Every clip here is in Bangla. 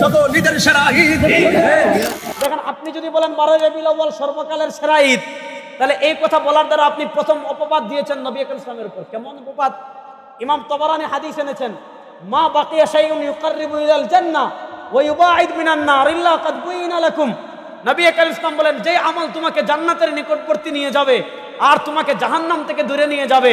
যত ঈদের সেরা ঈদ। দেখেন, আপনি যদি বলেন 12 রবিউল আউয়াল সর্বকালের সেরা ঈদ, তাহলে এই কথা বলার দ্বারা আপনি প্রথম অপবাদ দিয়েছেন নবী আকরাম সাল্লাল্লাহু আলাইহি ওয়াসাল্লামের উপর। কেমন অপবাদ? ইমাম তাবারানী হাদিস এনেছেন, মা বাকিয়া শাইউন ইউকাররিবু ইলাল জান্নাহ ওয়া ইউবাঈদ মিনান নার ইল্লা কাদ বুইনা লাকুম। নবী আকরাম সাল্লাল্লাহু বলেন, যে আমল তোমাকে জান্নাতের নিকটবর্তী নিয়ে যাবে আর তোমাকে জাহান্নাম থেকে দূরে নিয়ে যাবে,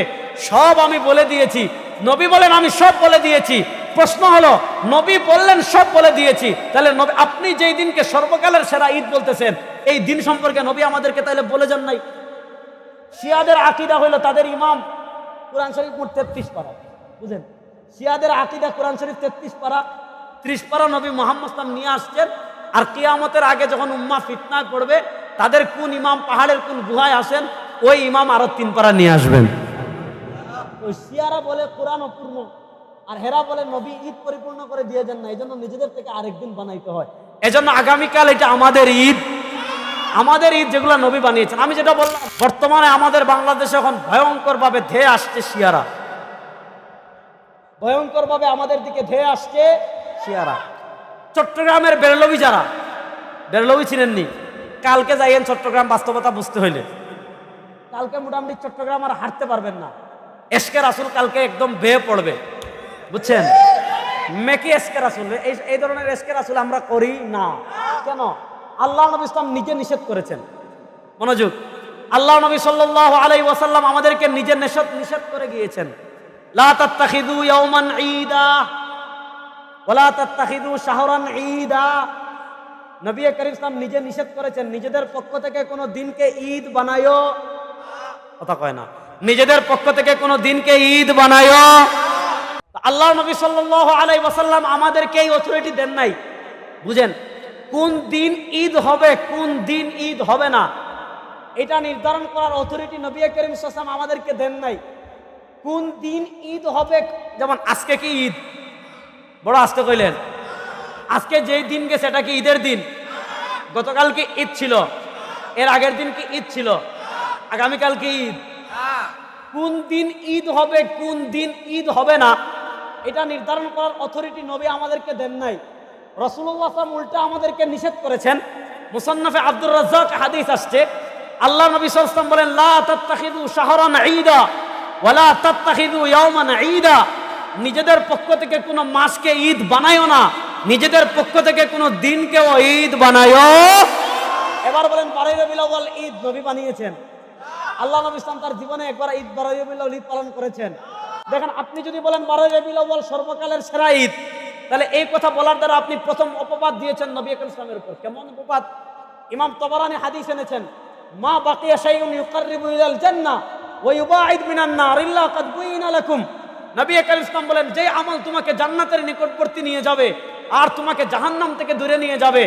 সব আমি বলে দিয়েছি। নবী বলেন, আমি সব বলে দিয়েছি। প্রশ্ন হলো, নবী বললেন সব বলে দিয়েছি, তাহলে নবী আপনি যেই দিনকে সর্বকালের সেরা ঈদ বলতেছেন, এই দিন সম্পর্কে নবী আমাদেরকে তাহলে বলে যান নাই? শিয়াদের আকীদা হলো তাদের ইমাম কোরআন শরীফ মোট 33 পারা। বুঝেন, শিয়াদের আকীদা কোরআন শরীফ 33 পারা, 30 পারা নবী মুহাম্মদ সাল্লাল্লাহু আলাইহি ওয়াসাল্লাম নিয়ে আসছেন। আর কিয়ামতের আগে যখন উম্মাহ ফিতনায় পড়বে, তাদের কোন ইমাম পাহাড়ের কোন গুহায় আসেন, ওই ইমাম আরো 3 পারা নিয়ে আসবেন। ওই শিয়ারা বলে কোরআন অপূর্ণ, আর হেরা বলে নবী ঈদ পরিপূর্ণ করে দিয়ে যান না, এই জন্য নিজেদের থেকে আরেকদিন বানাইতে হয়। এজন্য আগামীকাল এটা আমাদের ঈদ, আমাদের ঈদ যেগুলো নবী বানিয়েছেন। আমি যেটা বললাম, বর্তমানে আমাদের বাংলাদেশে এখন ভয়ঙ্কর ভাবে ধেয়ে আসছে শিয়ারা, ভয়ঙ্কর ভাবে আমাদের দিকে ধেয়ে আসছে শিয়ারা। চট্টগ্রামের বেরলভী যারা, বেরলভী চিনেননি? কালকে যাইয়েন চট্টগ্রাম, বাস্তবতা বুঝতে হইলে কালকে মোটামুটি চট্টগ্রাম আর হাঁটতে পারবেন না। এশকে রাসূল কালকে একদম বেয়ে পড়বে, বুঝছেন? মেকি এশকে রাসূল, এই ধরনের এশকে রাসূল আমরা করি না। কেন? আল্লাহ নবী ইসলাম নিজে নিষেধ করেছেন। মনোযোগ, আল্লাহ নবী সাল্লাল্লাহু আলাইহি ওয়াসাল্লাম আমাদেরকে নিজে নিষেধ করে গিয়েছেন, লা তাত্তাখিযু ইয়াওমান ঈদা ওয়ালা তাত্তাখিযু শাহরান ঈদা। নবী করিম ইসলাম নিজে নিষেধ করেছেন, নিজেদের পক্ষ থেকে কোনো দিনকে ঈদ বানায়ো, কথা কয় না, নিজেদের পক্ষ থেকে কোনো দিনকে ঈদ বানায়ো। আল্লাহ নবী সাল্লাল্লাহু আলাইহি ওয়াসাল্লাম আমাদেরকে এই অথরিটি দেন নাই। বুঝেন, কোন দিন ঈদ হবে, কোন দিন ঈদ হবে না, এটা নির্ধারণ করার অথরিটি নবী করিম সাল্লাল্লাহু আলাইহি ওয়াসাল্লাম আমাদেরকে দেন নাই। কোন দিন ঈদ হবে, যেমন আজকে কি ঈদ? বড় আজকে কইলেন, আজকে যেই দিন গেছে এটা কি ঈদের দিন? গতকাল কি ঈদ ছিল? এর আগের দিন কি ঈদ ছিল? আগামীকাল কি ঈদ? কোন দিন ঈদ হবে, কোন দিন ঈদ হবে না, এটা নির্ধারণ করার অথরিটি নবী আমাদেরকে দেন নাই। রাসূলুল্লাহ সাল্লাল্লাহু আলাইহি ওয়াসাল্লাম উল্টা আমাদেরকে নিষেধ করেছেন। মুসান্নাফে আব্দুর রাজ্জাক হাদিস আসছে, আল্লাহ নবী সাল্লাল্লাহু আলাইহি ওয়াসাল্লাম বলেন, লা তাত্তাখিযু শাহরান ঈদা ওয়ালা তাত্তাখিযু ইয়াওমান ঈদা। নিজেদের পক্ষ থেকে কোনো মাসকে ঈদ বানায়ো না, নিজেদের পক্ষ থেকে কোনো দিনকেও ঈদ বানায়ো। এবার বলেন, 12 রবিউল আউয়াল ঈদ নবী বানিয়েছেন। আল্লাহ নবী ইসলাম তার জীবনে একবার ঈদ 12 রবিউল আউয়াল ঈদ পালন করেছেন। দেখেন, আপনি যদি বলেন 12 রবিউল আউয়াল সর্বকালের সেরা ঈদ, তাহলে এই কথা বলার দ্বারা আপনি প্রথম অপবাদ দিয়েছেন নবী আকরাম সাল্লাল্লাহু আলাইহি ওয়াসাল্লামের উপর। কেমন অপবাদ? ইমাম তাবারানী হাদিস এনেছেন, মা বাকিয়া শাইউন ইউকাররিবু ইলাল জান্নাহ ওয়া ইউবাঈদ মিনান নার ইল্লা কাদ বুইনা লাকুম। নবী আকরাম সাল্লাল্লাহু বলেন, যে আমল তোমাকে জান্নাতের নিকটবর্তী নিয়ে যাবে আর তোমাকে জাহান্নাম থেকে দূরে নিয়ে যাবে,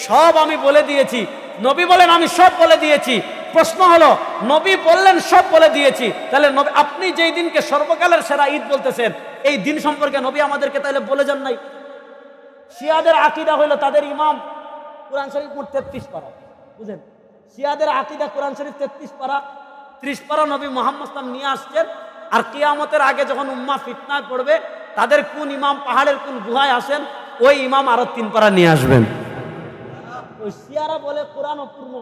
সব আমি বলে দিয়েছি। নবী বলেন, আমি সব বলে দিয়েছি। প্রশ্ন হলো, নবী বললেন সব বলে দিয়েছি, তাহলে নবী আপনি যেই দিনকে সর্বকালের সেরা ঈদ বলতেছেন, এই দিন সম্পর্কে নবী আমাদেরকে তাহলে বলে যান নাই? শিয়াদের আকীদা হলো তাদের ইমাম কোরআন শরীফ মোট 33 পারা। বুঝেন, শিয়াদের আকীদা কোরআন শরীফ 33 পারা, 30 পারা নবী মুহাম্মদ সাল্লাল্লাহু আলাইহি ওয়াসাল্লাম নিয়ে আসছেন। আর কিয়ামতের আগে যখন উম্মাহ ফিতনায় পড়বে, তাদের কোন ইমাম পাহাড়ের কোন গুহায় আসেন, ওই ইমাম আরো 3 পারা নিয়ে আসবেন। ওই শিয়ারা বলে কোরআন অপূর্ণ,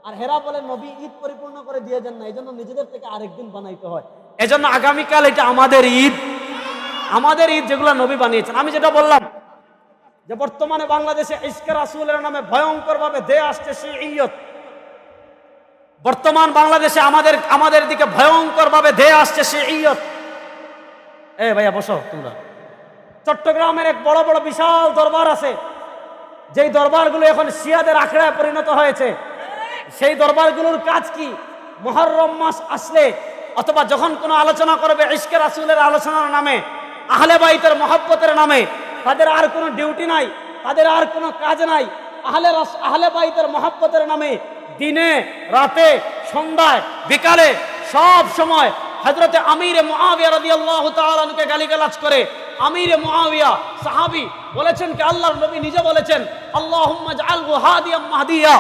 আর হেরা বলে নবী ঈদ পরিপূর্ণ করে দিয়ে যান না, এই জন্য নিজেদের থেকে আরেকদিন বানাইতে হয়। এজন্য আগামীকাল এটা আমাদের ঈদ, আমাদের ঈদ যেগুলো নবী বানিয়েছেন। আমি যেটা বললাম যে বর্তমানে বাংলাদেশে ইশকে রাসূলের নামে ভয়ঙ্কর ভাবে ধেয়ে আসছে শিইয়ত। বর্তমান বাংলাদেশে আমাদের দিকে ভয়ঙ্কর ভাবে ধেয়ে আসছে শিইয়ত। ভাইয়া বসো তোমরা। চট্টগ্রামের এক বড় বড় বিশাল দরবার আছে, যেই দরবারগুলো এখন শিয়াদের আখড়ায় পরিণত হয়েছে। সেই দরবারগুলোর কাজ কি? মুহররম মাস আসলে অথবা যখন কোনো আলোচনা করবে ইশকে রাসূলের আলোচনার নামে, আহলে বাইতের মহব্বতের নামে, তাদের আর কোনো ডিউটি নাই, তাদের আর কোনো কাজ নাই। আহলে বাইতের মহব্বতের নামে দিনে রাতে সন্ধ্যায় বিকালে সব সময় হযরতে আমিরে মুআবিয়া রাদিয়াল্লাহু তাআলা আনহুকে গালিগালাজ করে। আমিরে মুআবিয়া সাহাবী বলেছেন কি, আল্লাহর নবী নিজে বলেছেন, আল্লাহুম্মা জাআলহু হাদিয়াম মাহদিয়া।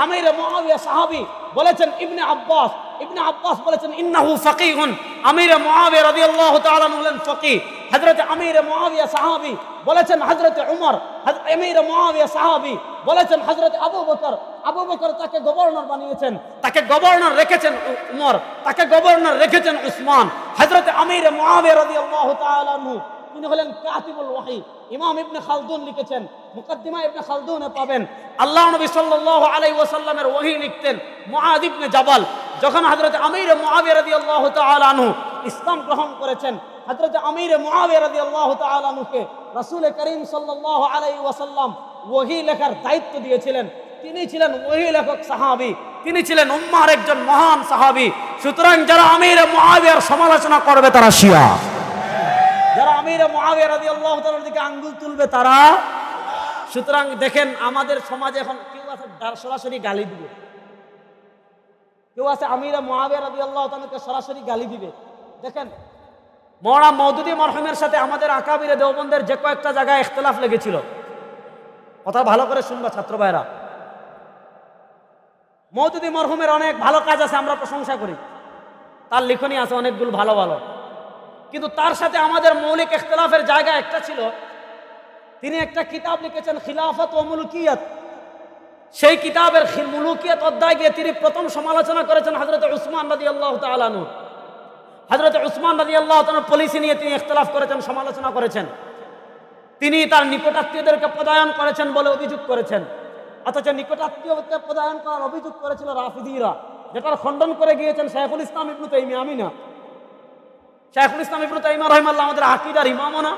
আমিরে মুআবিয়া সাহাবী বলেছেন, ইবনে আব্বাস ইবনে আব্বাস বলেছেন ইন্নাহু ফাকিহুন, আমির মুআবিয়া রাদিয়াল্লাহু তাআলা হলেন ফকিহ। হযরত আমির মুআবিয়া সাহাবী বলেছেন হযরত উমর, আমির মুআবিয়া সাহাবী বলেছেন হযরত আবু বকর, আবু বকর তাকে গভর্নর বানিয়েছেন, তাকে গভর্নর রেখেছেন উমর, তাকে গভর্নর রেখেছেন উসমান। হযরত আমির মুআবিয়া রাদিয়াল্লাহু তাআলা আনহু তিনি হলেন কাতিবুল ওয়াহি। ইমাম ইবনে খালদুন লিখেছেন, মুকদ্দিমা ইবনে খালদুনে পাবেন, আল্লাহ নবী সাল্লাল্লাহু আলাইহি ওয়াসাল্লামের ওহী লিখতেন মুআদ ইবনে জাবাল। যখন হযরত আমির মুআবিয়া রাদিয়াল্লাহু তাআলা আনহু ইসলাম গ্রহণ করেছেন, হযরত আমির মুআবিয়া রাদিয়াল্লাহু তাআলা আনহুকে রাসূল করিম সাল্লাল্লাহু আলাইহি ওয়াসাল্লাম ওহী লেখার দায়িত্ব দিয়েছিলেন। তিনি ছিলেন ওহী লেখক সাহাবী, তিনি ছিলেন উম্মাহর একজন মহান সাহাবী। সুতরাং যারা আমির মুআবিয়ার সমালোচনা করবে তারা শিয়া, যারা আমির মুআবিয়া রাদিয়াল্লাহু তাআলার দিকে আঙ্গুল তুলবে তারা। সুতরাং দেখেন আমাদের সমাজে এখন কেউ আছে সরাসরি গালি দিবে, কেউ আছে আমির মুআবিয়া রাদিয়াল্লাহু তাআলাকে সরাসরি গালি দিবে। দেখেন মওলানা মওদুদী মরহুমের সাথে আমাদের আকাবিরে দেওবন্দের যে কয়েকটা জায়গায় ইখতিলাফ লেগেছিল, কথা ভালো করে শুনবা ছাত্র ভাইরা। মওদুদী মরহুমের অনেক ভালো কাজ আছে, আমরা প্রশংসা করি, তার লিখনী আছে অনেকগুলো ভালো ভালো, কিন্তু তার সাথে আমাদের মৌলিক ইখতিলাফের জায়গা একটা ছিল। তিনি একটা কিতাব লিখেছেন খিলাফত ও মুলকিয়াত। সেই কিতাবের মুলকিয়াত অধ্যায় গিয়ে তিনি প্রথম সমালোচনা করেছেন হযরত উসমান রাদিয়াল্লাহু তাআলা আনহু। হযরত উসমান রাদিয়াল্লাহু তাআলা পলিসি নিয়ে তিনি ইখতিলাফ করেছেন, সমালোচনা করেছেন। তিনি তার নিকটাত্মীয়দেরকে পদায়ন করেছেন বলে অভিযোগ করেছেন, অথচ নিকটাত্মীয়কে পদায়ন করার অভিযোগ করেছিল রাফিদীরা, যেটার খণ্ডন করে গিয়েছেন শাইখুল ইসলাম ইবনে তাইমিয়া। আমি না, শাইখুল ইসলাম ইবনে তাইমিয়া রাহিমাহুল্লাহ আমাদের আকীদার ইমামও না,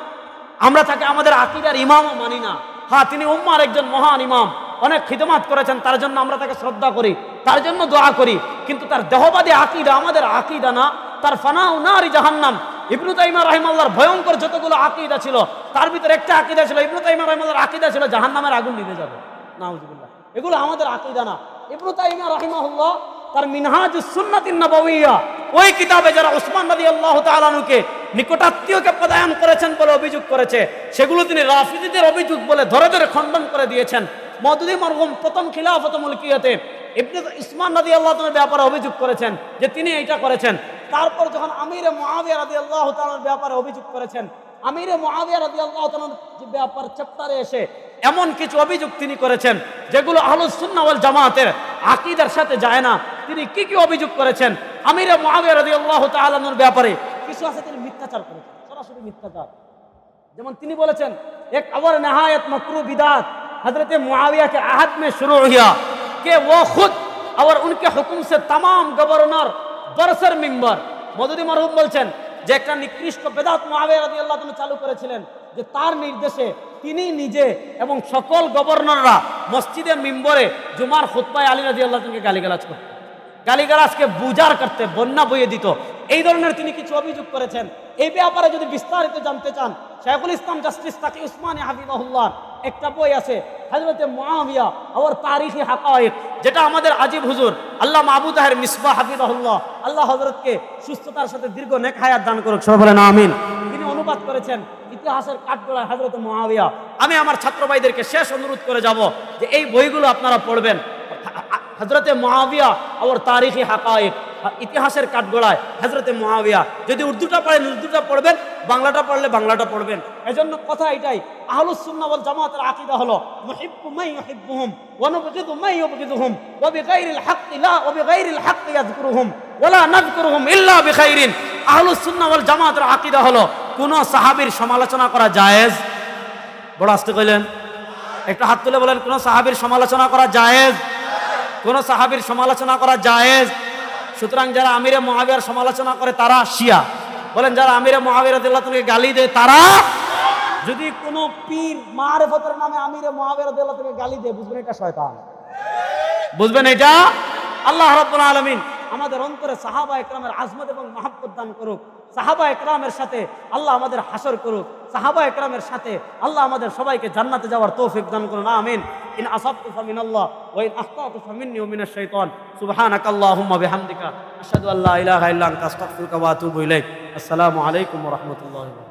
আমরা তাকে আমাদের আকীদার ইমামও মানি না। হ্যাঁ, তিনি উম্মাহর একজন মহান ইমাম, অনেক খিদমত করেছেন, তার জন্য আমরা তাকে শ্রদ্ধা করি, তার জন্য দোয়া করি। কিন্তু তার দেহবাদী আকীদা আমাদের আকীদা না, তার ফানাউ নারি জাহান্নাম। ইবনে তাইমিয়া রাহিমাহুল্লাহর ভয়ঙ্কর যতগুলো আকীদা ছিল তার ভিতরে একটা আকীদা ছিল, ইবনে তাইমিয়া রাহিমাহুল্লাহর আকীদা ছিল জাহান্নামের আগুন নিভে যাবে, নাউজুবিল্লাহ। এগুলো আমাদের আকীদা না। ইবনে তাইমিয়া রাহিমাহুল্লাহ তার মিনহাজুস সুন্নাতিন নবওয়িয়া ওই কিতাবে যারা উসমান রাদিয়াল্লাহু তাআলা আনহুকে নিকটাত্মীয়কে পদায়ন করেছেন বলে অভিযোগ করেছে, সেগুলো তিনি রাফিদীদের অভিযোগ বলে ধরে ধরে খণ্ডন করে দিয়েছেন। মওদুদী মরহুম প্রথম খিলাফত মুলকিয়াতে ইবনে উসমান রাদিয়াল্লাহু তাআলার ব্যাপারে অভিযোগ করেছেন যে তিনি এইটা করেছেন। তারপর যখন আমির মুআবিয়া রাদিয়াল্লাহু তাআলার ব্যাপারে অভিযোগ করেছেন, আমির মুআবিয়া রাদিয়াল্লাহু তাআলার ব্যাপার চ্যাপ্টারে এসে এমন কিছু অভিযোগ তিনি করেছেন যেগুলো আহলুস সুন্নাহ ওয়াল জামাতের আকীদার সাথে যায় না। তিনি কি কি অভিযোগ করেছেন আমির মুআবিয়া রাদিয়াল্লাহু তাআলার ব্যাপারে? কিছু আছে তিনি মিথ্যাচার করেছেন, সরাসরি মিথ্যাচার। যেমন তিনি বলেছেন এক और नहायत मकरू बिदात हजरत मुआविया के आहद में शुरू हुआ कि वो खुद और उनके हुक्म से तमाम गवर्नर बरसर मिंबर। মওদুদী মরহুম বলছেন যে একটা নিকৃষ্ট বেদাত মুআবিয়া রাদিয়াল্লাহু তাআলা চালু করেছিলেন, যে তার নির্দেশে তিনি নিজে এবং সকল গভর্নররা মসজিদে মিম্বরে জুমার খুতবায় আলী রাদিয়াল্লাহু তাআলাকে গালিগালাজ করতেন, গালিগালাজকে বুজার করতে বন্যা বইয়ে দিত। এই ধরনের তিনি কিছু অভিযোগ করেছেন। এই ব্যাপারে যদি বিস্তারিত জানতে চান, শাইখুল ইসলাম জাস্টিস তাকি উসমানী হাফিজাহুল্লাহ একটা বই আছে হযরত মুআবিয়া और তারিখি হাকায়েক, যেটা আমাদের আজিব হুজুর আল্লামা আবু তাহের মিসবাহ হাফিজাহুল্লাহ, আল্লাহ হযরতকে সুস্থতার সাথে দীর্ঘ নেক হায়াত দান করুক, সবাই বলেন আমিন। তিনি অনুবাদ করেছেন ইতিহাসের কাঠগড়ায় হযরত মুআবিয়া। আমি আমার ছাত্র ভাইদেরকে শেষ অনুরোধ করে যাব যে এই বইগুলো আপনারা পড়বেন। হযরতে মুআবিয়া और তারিখি হাকায়েক, ইতিহাসের কাঠগড়ায় হযরতে মুআবিয়া। যদি উর্দুটা পড়েন উর্দুটা পড়বেন, বাংলাটা পড়লে বাংলাটা পড়বেন। এজন্য কথা এটাই, আহলুস সুন্নাহ ওয়াল জামাতের আকীদা হলো মুহিব্বু মান ইউহিব্বুহুম ওয়া নুবগিদু মান ইউবগিদুহুম ওয়া বিগাইরিল হাক্কি লা ওয়া বিগাইরিল হাক্কি ইয়াযকুরুহুম ওয়া লা নাযকুরুহুম ইল্লা বিখাইরিন। আহলুস সুন্নাহ ওয়াল জামাতের আকীদা হলো কোন সাহাবীর সমালোচনা করা জায়েজ। বড় আস্তে কইলেন, একটা হাত তুলে বলেন কোন সাহাবীর সমালোচনা করা জায়েজ, কোন সাহাবীর সমালোচনা করা জায়েজ। সুতরাং যারা আমিরে মুআবিয়ার সমালোচনা করে তারা শিয়া। বলেন যারা আমিরে মুআবিয়া রাদিয়াল্লাহু তাআলাকে গালি দেয় তারা। যদি কোনো পীর মারিফতের নামে আমিরে মুআবিয়া রাদিয়াল্লাহু তাআলাকে গালি দেয়, বুঝবেন এটা শয়তান, বুঝবেন এটা আল্লাহ রাব্বুল আলামিন আমাদের অন্তরে সাহাবা একরামের আজমত এবং মহব্বত দান করুক। সাহাবা একরামের সাথে আল্লাহ আমাদের হাসর করুক, সাহাবা একরামের সাথে আল্লাহ আমাদের সবাইকে জান্নাতে যাওয়ার তৌফিক দান করুন, আমিন। ইন আসাবতু ফামিনাল্লাহ ওয়া ইন আখতাতু ফামিন্নী ওয়া মিনাশ শাইতান। সুবহানাকাল্লাহুম্মা বিহামদিকা আশহাদু আল্লা ইলাহা ইল্লা আনতা আস্তাগফিরুকা ওয়া আতুবু ইলাইক। আসসালামু আলাইকুম ওয়া রাহমাতুল্লাহি ওয়া বারাকাতুহু।